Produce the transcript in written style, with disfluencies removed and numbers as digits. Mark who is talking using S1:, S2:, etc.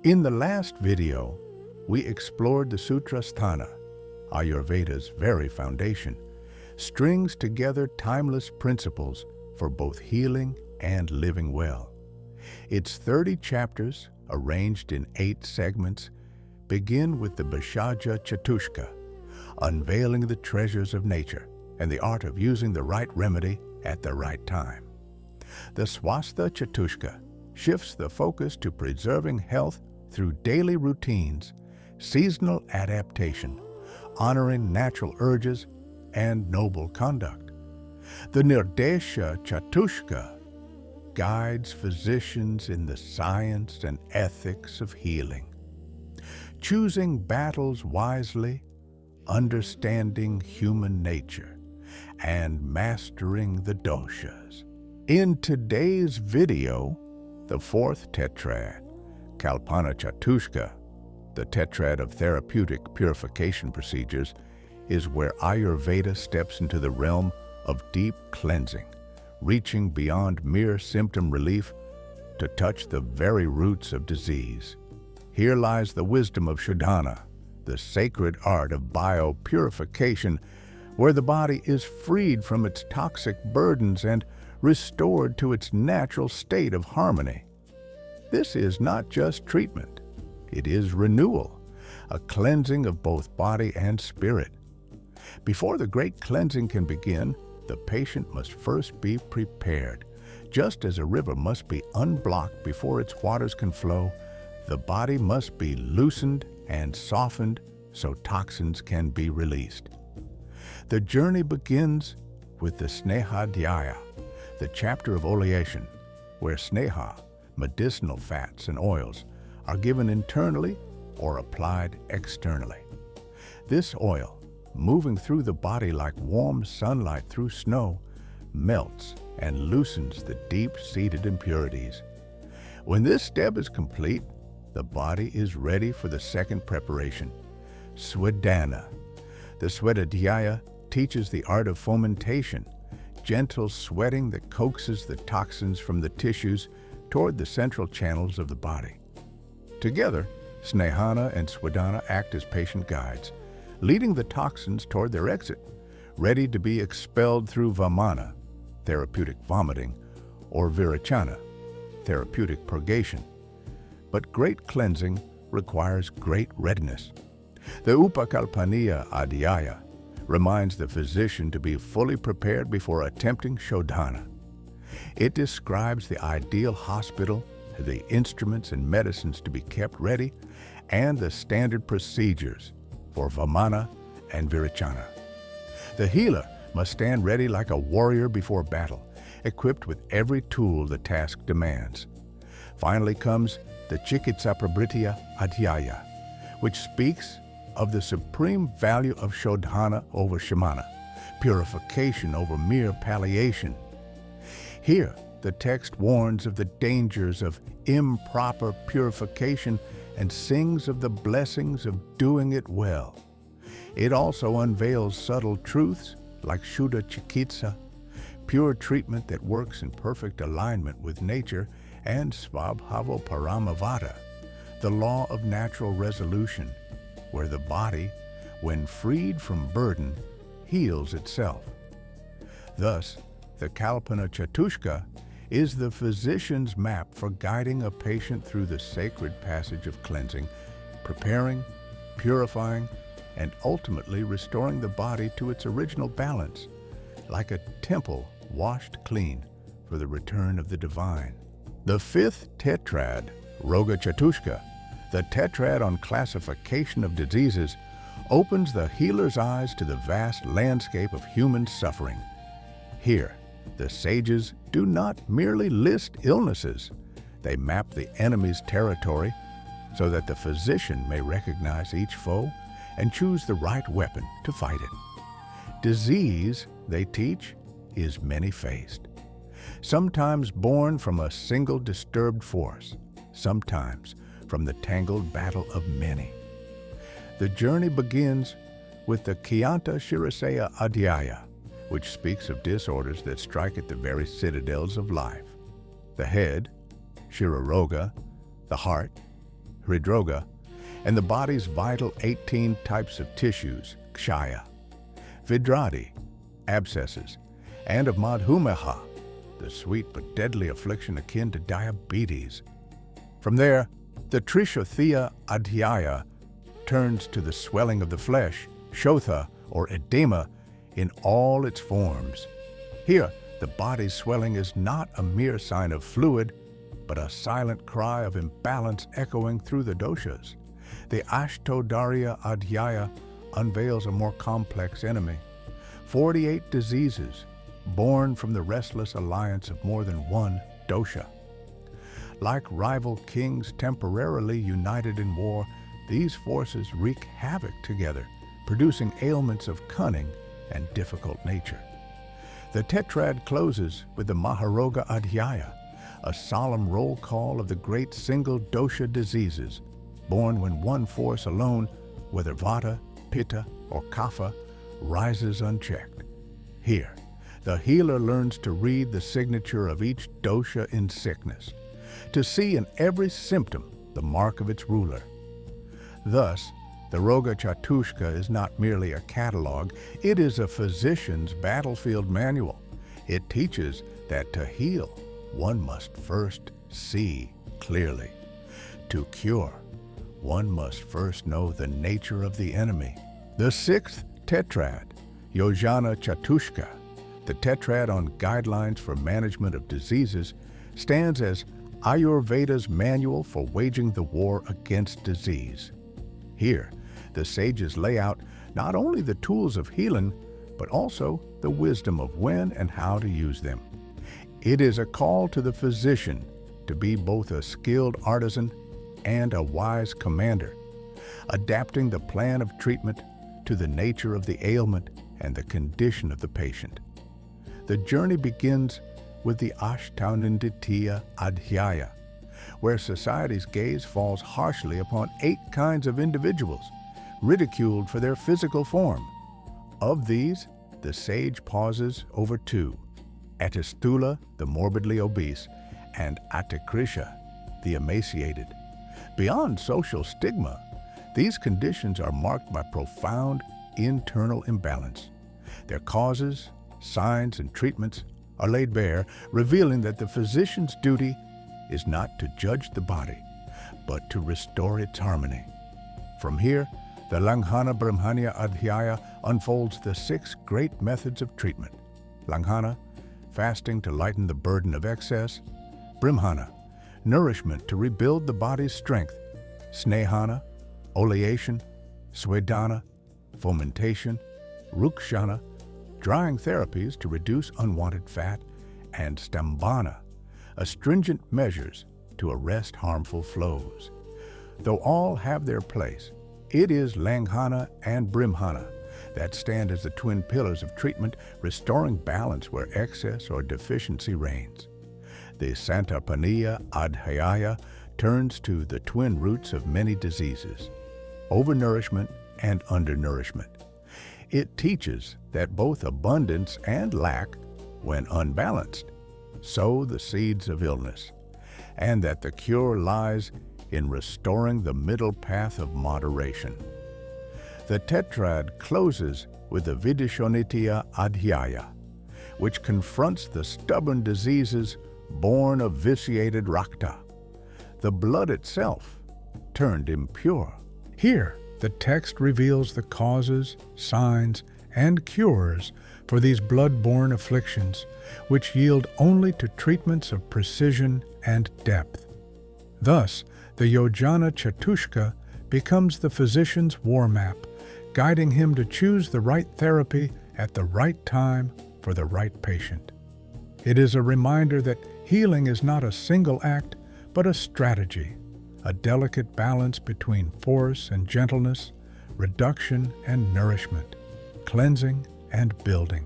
S1: In the last video, we explored the Sutra Sthana, Ayurveda's very foundation, strings together timeless principles for both healing and living well. Its 30 chapters, arranged in 8 segments, begin with the Roga Chatushka, unveiling the treasures of nature and the art of using the right remedy at the right time. The Roga Chatushka shifts the focus to preserving health through daily routines, seasonal adaptation, honoring natural urges, and noble conduct. The Yojana Chatushka guides physicians in the science and ethics of healing, choosing battles wisely, understanding human nature, and mastering the doshas. In today's video, the 4th tetrad, Kalpana Chatushka, the tetrad of therapeutic purification procedures, is where Ayurveda steps into the realm of deep cleansing, reaching beyond mere symptom relief to touch the very roots of disease. Here lies the wisdom of Shodhana, the sacred art of biopurification, where the body is freed from its toxic burdens and restored to its natural state of harmony. This is not just treatment, it is renewal, a cleansing of both body and spirit. Before the great cleansing can begin, the patient must first be prepared. Just as a river must be unblocked before its waters can flow, the body must be loosened and softened so toxins can be released. The journey begins with the Snehana Adhyaya, the chapter of oleation, where Sneha, medicinal fats and oils, are given internally or applied externally. This oil, moving through the body like warm sunlight through snow, melts and loosens the deep-seated impurities. When this step is complete, the body is ready for the second preparation, Swedana. The Swedana teaches the art of fomentation, gentle sweating that coaxes the toxins from the tissues toward the central channels of the body. Together, Snehana and Swedana act as patient guides, leading the toxins toward their exit, ready to be expelled through Brimhana, therapeutic vomiting, or Virochana, therapeutic purgation. But great cleansing requires great readiness. The Upakalpaniya Adhyaya reminds the physician to be fully prepared before attempting Shodhana. It describes the ideal hospital, the instruments and medicines to be kept ready, and the standard procedures for Brimhana and Virochana. The healer must stand ready like a warrior before battle, equipped with every tool the task demands. Finally comes the Chikitsaprabhritiya Adhyaya, which speaks of the supreme value of Shodhana over Shamana, purification over mere palliation. Here, the text warns of the dangers of improper purification and sings of the blessings of doing it well. It also unveils subtle truths like Shuddha Chikitsa, pure treatment that works in perfect alignment with nature, and Svabhava Paramavada, the law of natural resolution, where the body, when freed from burden, heals itself. Thus, the Kalpana Chatushka is the physician's map for guiding a patient through the sacred passage of cleansing, preparing, purifying, and ultimately restoring the body to its original balance, like a temple washed clean for the return of the divine. The 5th tetrad, Roga Chatushka, the tetrad on classification of diseases, opens the healer's eyes to the vast landscape of human suffering. Here, the sages do not merely list illnesses, they map the enemy's territory so that the physician may recognize each foe and choose the right weapon to fight it. Disease, they teach, is many-faced, sometimes born from a single disturbed force, sometimes from the tangled battle of many. The journey begins with the Shirasaya Adhyaya, which speaks of disorders that strike at the very citadels of life. The head, Shiraroga, the heart, hridroga, and the body's vital 18 types of tissues, kshaya, vidradi, abscesses, and of madhumeha, the sweet but deadly affliction akin to diabetes. From there, the Vidhishonitiya Adhyaya turns to the swelling of the flesh, Shotha, or edema, in all its forms. Here, the body's swelling is not a mere sign of fluid, but a silent cry of imbalance echoing through the doshas. The Ashtauninditiya Adhyaya unveils a more complex enemy. 48 diseases born from the restless alliance of more than one dosha. Like rival kings temporarily united in war, these forces wreak havoc together, producing ailments of cunning and difficult nature. The tetrad closes with the Maharoga Adhyaya, a solemn roll call of the great single-dosha diseases, born when one force alone, whether vata, pitta, or kapha, rises unchecked. Here, the healer learns to read the signature of each dosha in sickness, to see in every symptom the mark of its ruler. Thus, the Roga Chatushka is not merely a catalog, it is a physician's battlefield manual. It teaches that to heal, one must first see clearly. To cure, one must first know the nature of the enemy. The sixth tetrad, Yojana Chatushka, the tetrad on guidelines for management of diseases, stands as Ayurveda's manual for waging the war against disease. Here, the sages lay out not only the tools of healing, but also the wisdom of when and how to use them. It is a call to the physician to be both a skilled artisan and a wise commander, adapting the plan of treatment to the nature of the ailment and the condition of the patient. The journey begins with the Ashtauninditiya Adhyaya, where society's gaze falls harshly upon 8 kinds of individuals, ridiculed for their physical form. Of these, the sage pauses over 2, Atisthoola, the morbidly obese, and Atikrisha, the emaciated. Beyond social stigma, these conditions are marked by profound internal imbalance. Their causes, signs, and treatments are laid bare, revealing that the physician's duty is not to judge the body, but to restore its harmony. From here, the Langhana Brimhana Adhyaya unfolds the 6 great methods of treatment. Langhana, fasting to lighten the burden of excess. Brimhana, nourishment to rebuild the body's strength. Snehana, oleation. Swedana, fomentation. Rukshana, drying therapies to reduce unwanted fat. And Stambhana, astringent measures to arrest harmful flows. Though all have their place, it is Langhana and Brimhana that stand as the twin pillars of treatment, restoring balance where excess or deficiency reigns. The Kalpana Adhyaya turns to the twin roots of many diseases, overnourishment and undernourishment. It teaches that both abundance and lack, when unbalanced, sow the seeds of illness, and that the cure lies in restoring the middle path of moderation. The tetrad closes with the Vidhishonitiya Adhyaya, which confronts the stubborn diseases born of vitiated rakta, the blood itself turned impure. Here, the text reveals the causes, signs, and cures for these blood-borne afflictions, which yield only to treatments of precision and depth. Thus, the Yojana Chatushka becomes the physician's war map, guiding him to choose the right therapy at the right time for the right patient. It is a reminder that healing is not a single act, but a strategy, a delicate balance between force and gentleness, reduction and nourishment, cleansing and building.